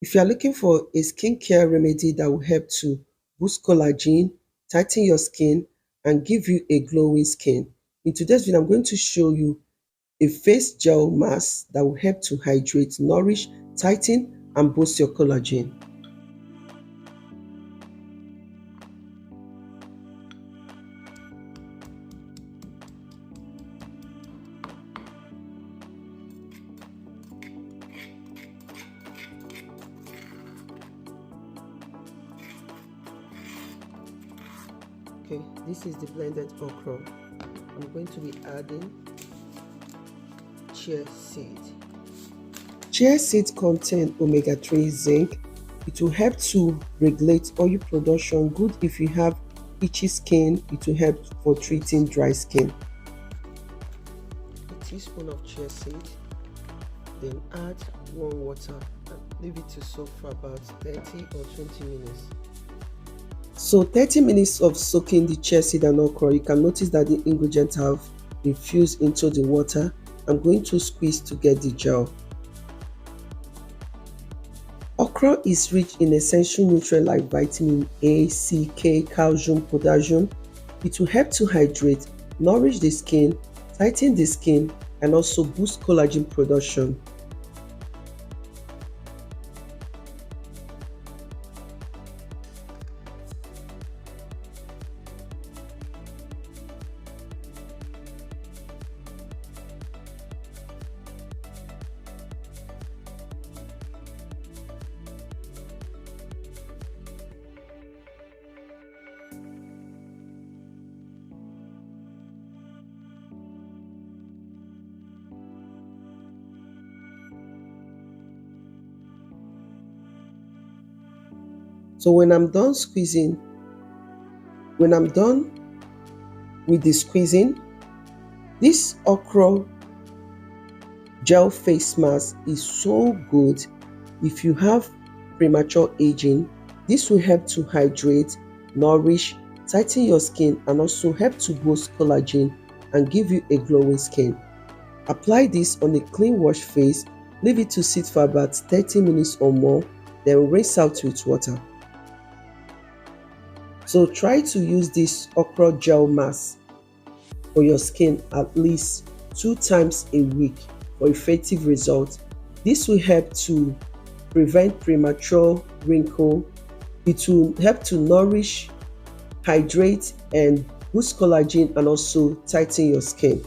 If you are looking for a skincare remedy that will help to boost collagen, tighten your skin, and give you a glowing skin, in today's video, I'm going to show you a face gel mask that will help to hydrate, nourish, tighten, and boost your collagen. Okay, this is the blended okra. I'm going to be adding chia seed. Chia seeds contain omega-3 zinc. It will help to regulate oil production, good if you have itchy skin. It will help for treating dry skin. A teaspoon of chia seed, then add warm water and leave it to soak for about 30 or 20 minutes. So 30 minutes of soaking the chia seed and okra, you can notice that the ingredients have infused into the water. I'm going to squeeze to get the gel. Okra is rich in essential nutrients like vitamin A, C, K, calcium, potassium. It will help to hydrate, nourish the skin, tighten the skin, and also boost collagen production. So when I'm done with the squeezing, this okra gel face mask is so good if you have premature aging. This will help to hydrate, nourish, tighten your skin, and also help to boost collagen and give you a glowing skin. Apply this on a clean wash face, leave it to sit for about 30 minutes or more, then rinse out with water. So try to use this okra gel mask for your skin at least 2 times a week for effective results. This will help to prevent premature wrinkle. It will help to nourish, hydrate, and boost collagen and also tighten your skin.